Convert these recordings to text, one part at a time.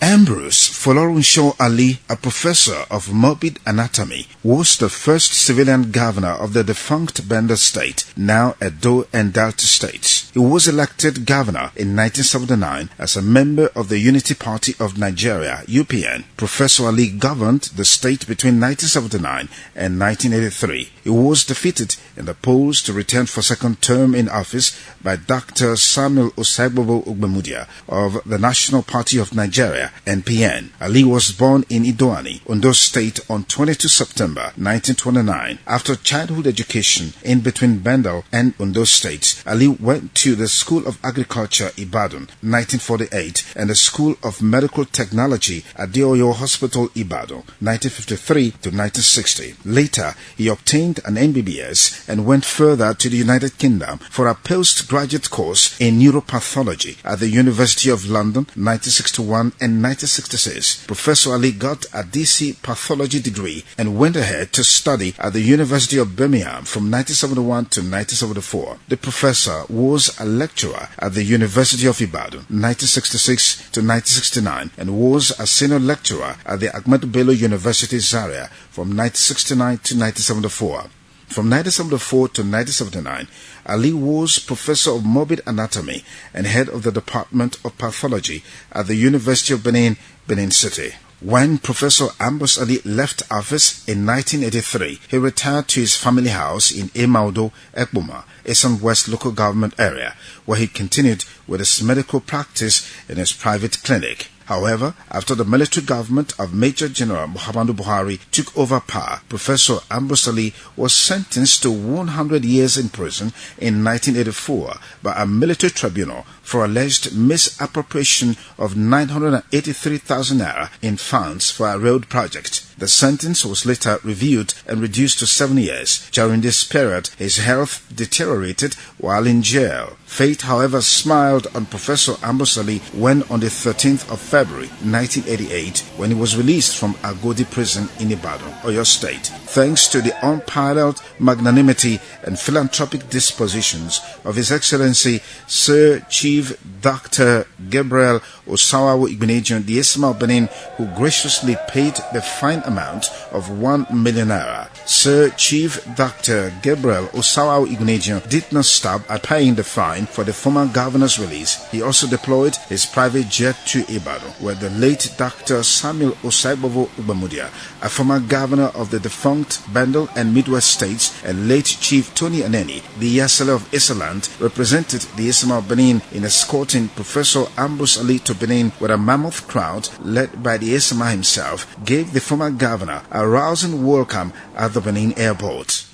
Ambrose Folorunshaw Ali, a professor of morbid anatomy, was the first civilian governor of the defunct Bendel state, now Edo and Delta states. He was elected governor in 1979 as a member of the Unity Party of Nigeria, UPN. Professor Ali governed the state between 1979 and 1983. He was defeated in the polls to return for second term in office by Dr. Samuel Osagbovo Ugbemudia of the National Party of Nigeria, NPN. Ali was born in Idoani, Ondo State on 22 September 1929. After childhood education in between Bendel and Ondo States, Ali went to the School of Agriculture, Ibadan, 1948, and the School of Medical Technology at Oyo Hospital, Ibadan, 1953 to 1960. Later, he obtained an MBBS and went further to the United Kingdom for a postgraduate course in neuropathology at the University of London, 1961 and 1966. Professor Ali got a DC pathology degree and went ahead to study at the University of Birmingham from 1971 to 1974. The professor was a lecturer at the University of Ibadan, 1966 to 1969, and was a senior lecturer at the Ahmadu Bello University, Zaria, from 1969 to 1974. From 1974 to 1979, Ali was professor of morbid anatomy and head of the Department of Pathology at the University of Benin, Benin City. When Professor Ambrose Ali left office in 1983, he retired to his family house in Emaudo, Ekboma, Eastern West local government area, where he continued with his medical practice in his private clinic. However, after the military government of Major General Muhammadu Buhari took over power, Professor Ambrose Ali was sentenced to 100 years in prison in 1984 by a military tribunal for alleged misappropriation of 983,000 naira in funds for a road project. The sentence was later reviewed and reduced to 7 years. During this period, his health deteriorated while in jail. Fate, however, smiled on Professor Ambrose Ali when on the 13th of February 1988, when he was released from Agodi prison in Ibadan, Oyo State. Thanks to the unparalleled magnanimity and philanthropic dispositions of His Excellency Sir Chief Dr. Gabriel Osawawu Igbeneghu, the Esma of Benin, who graciously paid the fine amount of 1 million naira. Sir Chief Dr. Gabriel Osawawu Igbeneghu did not stop at paying the fine for the former governor's release. He also deployed his private jet to Ibadan, where the late Dr. Samuel Osagbovo Ugbemudia, a former governor of the defunct Bendel and Midwest states, and late Chief Tony Aneni, the Yasala of Isaland, represented the Isma of Benin in escorting Professor Ambrose Ali to Benin, where a mammoth crowd led by the Isma himself gave the former governor a rousing welcome at the Benin airport.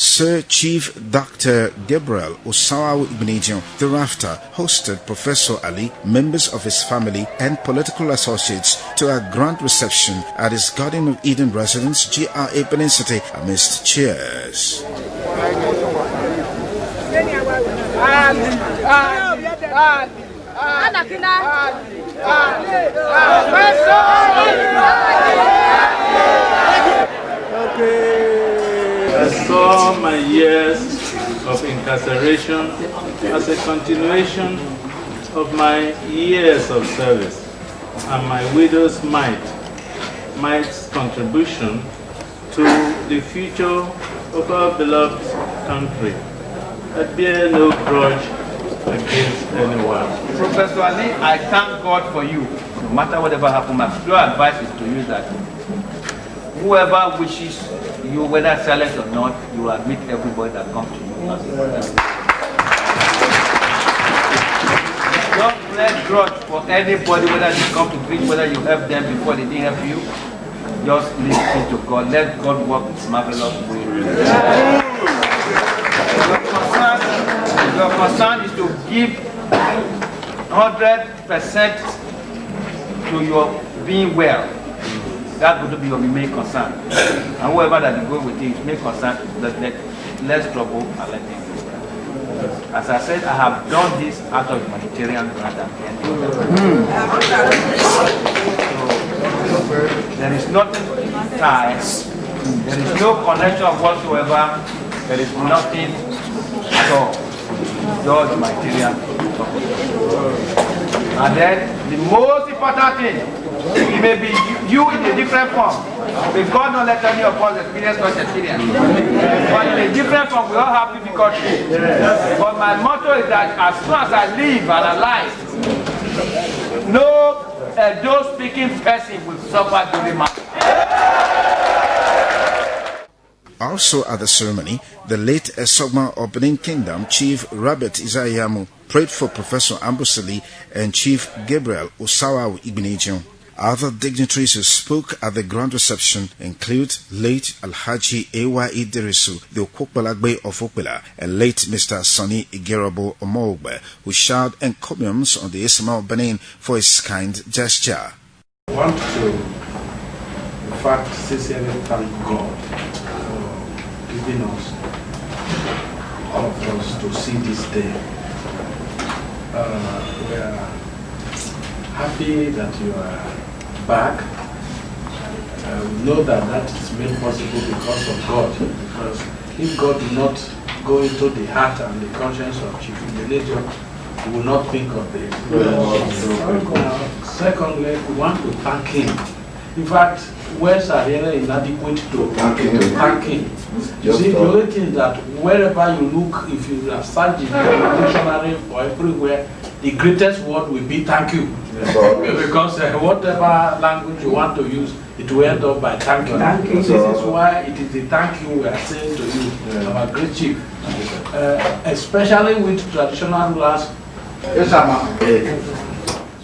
Sir Chief Dr. Gabriel Osawawu Igbeneghu thereafter hosted Professor Ali, members of his family, and political associates to a grand reception at his Garden of Eden residence, GRA Benin City, amidst cheers. I saw my years of incarceration as a continuation of my years of service and my widow's mite's contribution to the future of our beloved country. I bear no grudge against anyone. Professor Ali, I thank God for you. No matter whatever happens, my pure advice is to use that. Whoever wishes you, whether silent or not, you will admit everybody that comes to you. Don't let grudge for anybody, whether they come to preach, whether you help them before they didn't help you. Just listen to God. Let God work His marvelous way. Your concern is to give 100% to your being well. That's going to be your main concern. And whoever that is going with you, main concern, less trouble and let him go. As I said, I have done this out of humanitarian grant and there is nothing tied. There is no connection whatsoever. There is nothing at all. Just humanitarian. And then the most important thing, it may be you in a different form. Because God don't let any of us experience such experience. But in a different form, we all have difficulties. But my motto is that as soon as I live and alive, no Edo speaking person will suffer during my. Also at the ceremony, the late Esogma of Benin Kingdom, Chief Robert Isayamu, prayed for Professor Ambrose Ali and Chief Gabriel Osawa Igbeneghu. Other dignitaries who spoke at the grand reception include late Alhaji A.Y. Idrisu, the Okokbalagbe of Okpela, and late Mr. Sonny Igerabo Omogbe, who showered encomiums on the Ismail of Benin for his kind gesture. I want to, in fact, sincerely thank God for giving us, all of us, to see this day. We are happy that you are back. We know that is made possible because of God. Because if God did not go into the heart and the conscience of Chief Igbeneghu, we will not think of this. Secondly, we want to thank him. In fact, words are really inadequate to thank him. You see, the only thing that wherever you look, if you are searching in the dictionary or everywhere, the greatest word will be thank you. Because whatever language you want to use, it will end up by thank you. This is why it is the thank you we are saying to you, our great chief. Especially with traditional rulers.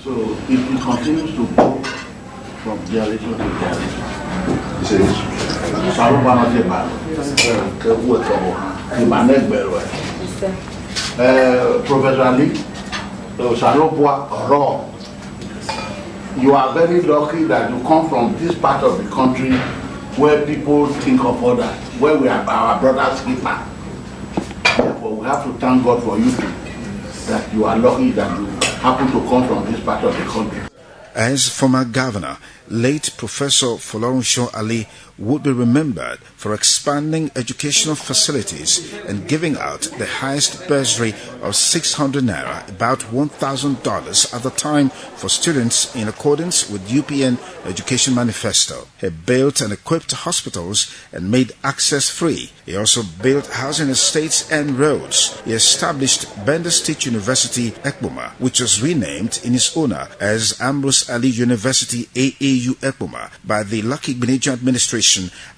So if it continues to go from generation to generation, Professor Ali, you are very lucky that you come from this part of the country where people think of others, where we are our brother's keeper. Therefore, we have to thank God for you too, that you are lucky that you happen to come from this part of the country. As former governor, late Professor Folorunsho Ali would be remembered for expanding educational facilities and giving out the highest bursary of 600 naira, about $1,000 at the time, for students in accordance with UPN Education Manifesto. He built and equipped hospitals and made access free. He also built housing estates and roads. He established Bendel State University, Ekpoma, which was renamed in his honor as Ambrose Ali University AAU Ekpoma by the Lucky Igbeneghu administration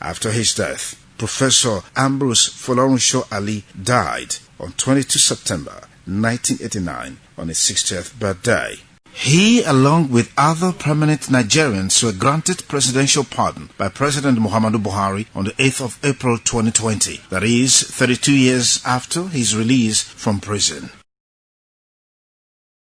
after his death. Professor Ambrose Folorunsho Ali died on 22 September 1989 on his 60th birthday. He, along with other prominent Nigerians, were granted presidential pardon by President Muhammadu Buhari on the 8th of April 2020, that is, 32 years after his release from prison.